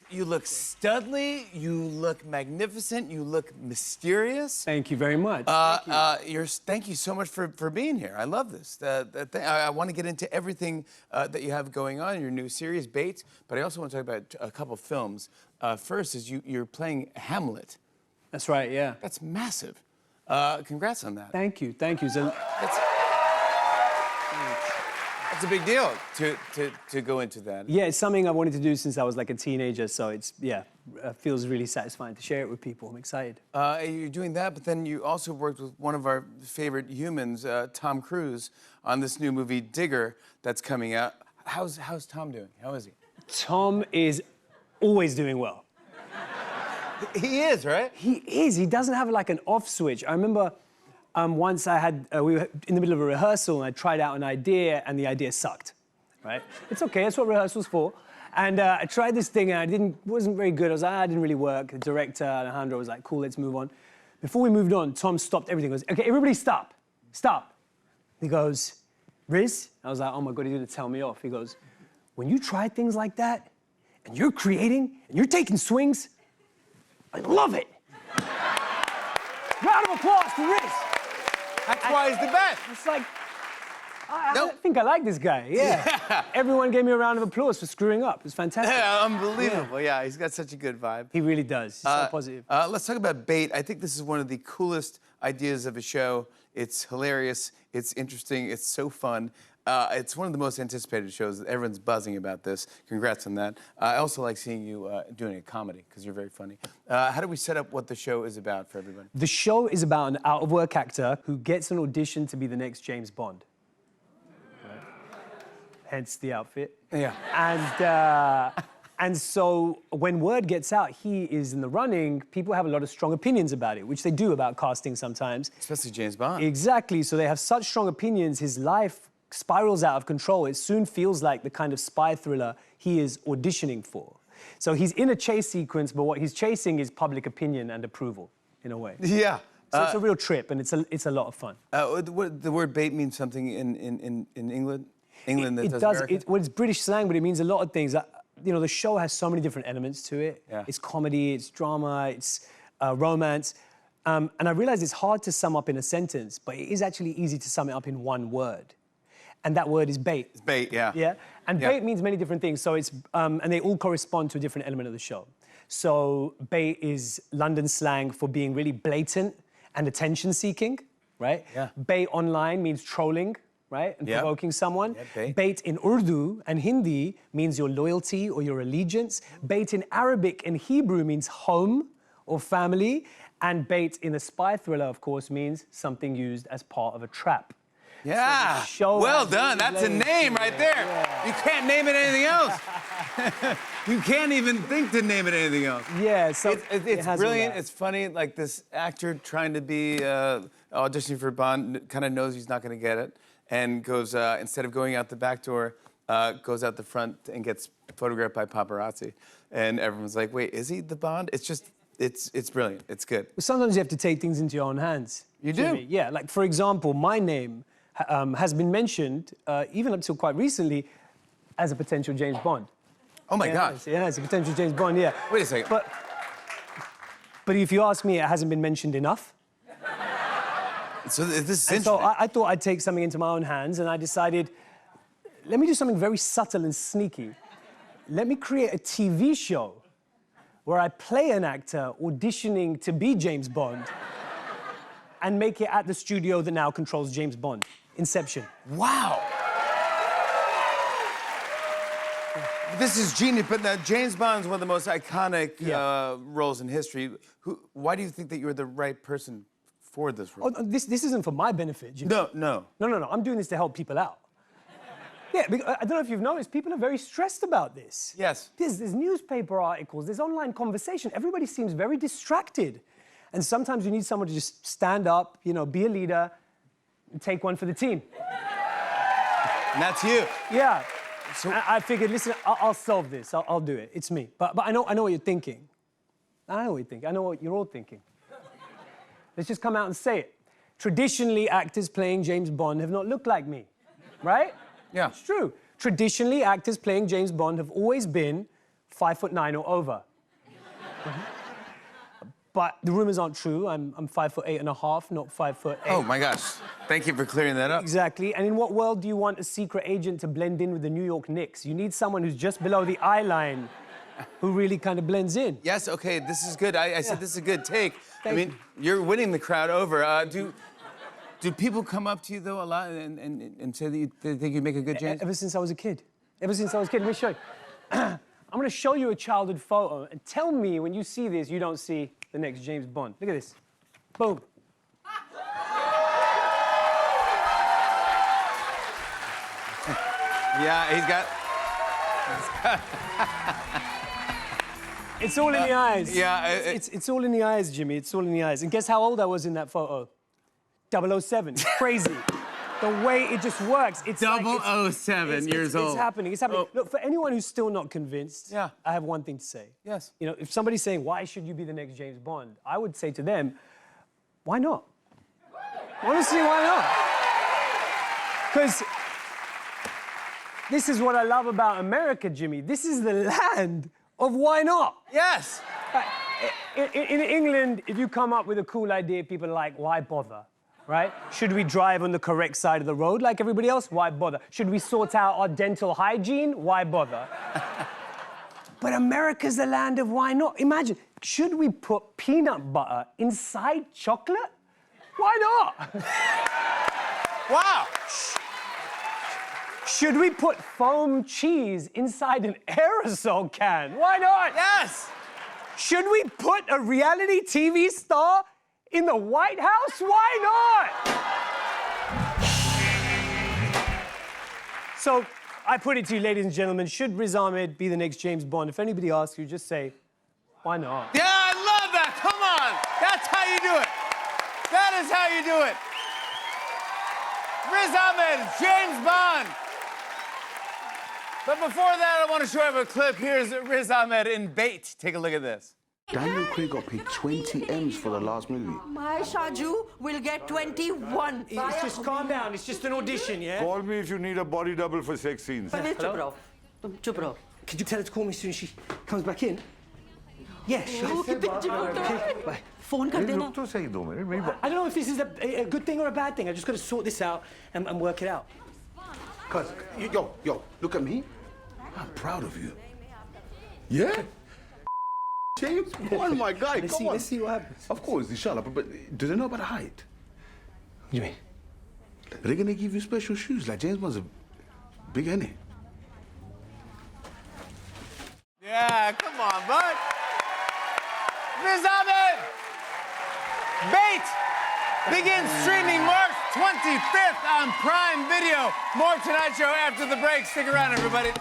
You look studly, you look magnificent, you look mysterious. Thank you very much. Thank you so much for being here. I love this. I want to get into everything that you have going on in your new series, Bait, but I also want to talk about a couple films. First is you're playing Hamlet. That's right, yeah. That's massive. Congrats on that. Thank you, thank you. It's a big deal to go into that. Yeah, it's something I wanted to do since I was like a teenager, so it feels really satisfying to share it with people. I'm excited. You're doing that, but then you also worked with one of our favorite humans, Tom Cruise, on this new movie, Digger, that's coming out. How's Tom doing? How is he? Tom is always doing well. He is, right? He is. He doesn't have like an off switch. I remember once we were in the middle of a rehearsal and I tried out an idea and the idea sucked, right? It's okay, that's what rehearsal's for. And I tried this thing and it wasn't very good. I was like, it didn't really work. The director, Alejandro, was like, cool, let's move on. Before we moved on, Tom stopped everything. He goes, okay, everybody stop. He goes, Riz? I was like, oh my God, he's gonna tell me off. He goes, when you try things like that and you're creating and you're taking swings, I love it. Round of applause for Riz. That's why he's the best. It's like, I think I like this guy, yeah. Everyone gave me a round of applause for screwing up. It was fantastic. Yeah, unbelievable. Yeah, he's got such a good vibe. He really does. He's so positive. Let's talk about Bait. I think this is one of the coolest ideas of a show. It's hilarious. It's interesting. It's so fun. It's one of the most anticipated shows. Everyone's buzzing about this. Congrats on that. I also like seeing you doing a comedy, because you're very funny. How do we set up what the show is about for everybody? The show is about an out-of-work actor who gets an audition to be the next James Bond. Right? Hence the outfit. Yeah. And so when word gets out he is in the running, people have a lot of strong opinions about it, which they do about casting sometimes. Especially James Bond. Exactly. So they have such strong opinions, his life spirals out of control. It soon feels like the kind of spy thriller he is auditioning for. So he's in a chase sequence, but what he's chasing is public opinion and approval, in a way. Yeah. So it's a real trip, and it's a lot of fun. The word bait means something in England? England that does America? Well, it's British slang, but it means a lot of things. You know, the show has so many different elements to it. Yeah. It's comedy, it's drama, it's romance. And I realize it's hard to sum up in a sentence, but it is actually easy to sum it up in one word. And that word is bait. It's bait, yeah. Yeah? And bait means many different things, so it's, and they all correspond to a different element of the show. So bait is London slang for being really blatant and attention-seeking, right? Yeah. Bait online means trolling, right? And provoking someone. Yeah, bait in Urdu and Hindi means your loyalty or your allegiance. Bait in Arabic and Hebrew means home or family. And bait in a spy thriller, of course, means something used as part of a trap. Yeah, so well done. That's a name right there. Yeah. You can't name it anything else. You can't even think to name it anything else. Yeah, so it's brilliant. It's funny. Like this actor trying to be auditioning for Bond, kind of knows he's not going to get it, and goes instead of going out the back door, goes out the front and gets photographed by paparazzi, and everyone's like, "Wait, is he the Bond?" It's just. It's brilliant. It's good. Sometimes you have to take things into your own hands. You do? Yeah, like, for example, my name has been mentioned, even up till quite recently, as a potential James Bond. Oh, my gosh. Yeah, it's a potential James Bond, yeah. Wait a second. But if you ask me, it hasn't been mentioned enough. So this is And interesting. so I thought I'd take something into my own hands, and I decided, let me do something very subtle and sneaky. Let me create a TV show where I play an actor auditioning to be James Bond and make it at the studio that now controls James Bond, Inception. Wow. This is genius, but now James Bond's one of the most iconic roles in history. Why do you think that you're the right person for this role? Oh, this isn't for my benefit, Jimmy. No. No, I'm doing this to help people out. Yeah, because, I don't know if you've noticed, people are very stressed about this. Yes. There's newspaper articles, there's online conversation. Everybody seems very distracted. And sometimes you need someone to just stand up, you know, be a leader, and take one for the team. And that's you. Yeah. So I figured, listen, I'll solve this. I'll do it. It's me. But I know what you're thinking. I know what you think. I know what you're all thinking. Let's just come out and say it. Traditionally, actors playing James Bond have not looked like me, right? Yeah. It's true. Traditionally, actors playing James Bond have always been 5'9" or over. But the rumors aren't true. I'm 5'8.5", not 5'8". Oh my gosh. Thank you for clearing that up. Exactly. And in what world do you want a secret agent to blend in with the New York Knicks? You need someone who's just below the eye line, who really kind of blends in. Yes, okay, this is good. I said this is a good take. I Thank mean, you're winning the crowd over. Do people come up to you, though, a lot and say that they think you make a good James? Ever since I was a kid. Ever since I was a kid. Let me show you. I'm going to show you a childhood photo, and tell me when you see this, you don't see the next James Bond. Look at this. Boom. Yeah, he's got... It's all in the eyes. yeah, It's all in the eyes, Jimmy. It's all in the eyes. And guess how old I was in that photo? 007. It's crazy. The way it just works. It's like 007 years old. It's happening. It's happening. Oh. Look, for anyone who's still not convinced, Yeah. I have one thing to say. Yes. You know, if somebody's saying, why should you be the next James Bond? I would say to them, why not? Honestly, why not? Because this is what I love about America, Jimmy. This is the land of why not. Yes. In England, if you come up with a cool idea, people are like, why bother? Right? Should we drive on the correct side of the road like everybody else? Why bother? Should we sort out our dental hygiene? Why bother? But America's the land of why not. Imagine, should we put peanut butter inside chocolate? Why not? Wow. Should we put foam cheese inside an aerosol can? Why not? Yes. Should we put a reality TV star in the White House? Why not? So I put it to you, ladies and gentlemen, should Riz Ahmed be the next James Bond? If anybody asks you, just say, why not? Yeah, I love that. Come on. That's how you do it. That is how you do it. Riz Ahmed, James Bond. But before that, I want to show you a clip. Here's Riz Ahmed in Bait. Take a look at this. Daniel Craig got paid 20 M's for the last movie. My Shaju will get 21. It's just calm down. It's just an audition, yeah? Call me if you need a body double for sex scenes. Chup raho. Tum chup raho. Could you tell her to call me as soon as she comes back in? Yes. Oh, कितने चिपक Bye. Phone कर देना. रुक तो सही 2 minute मेरी बात. I don't know if this is a good thing or a bad thing. I just got to sort this out and work it out. Cuz, yo, look at me. I'm proud of you. Yeah? James Bond, my guy, come on. Let's see what happens. Of course, inshallah, but do they know about the height? What do you mean? Are they gonna give you special shoes? Like James Bond's a big, innit? Yeah, come on, bud. Riz Ahmed. Bait begins streaming March 25th on Prime Video. More Tonight Show after the break. Stick around, everybody.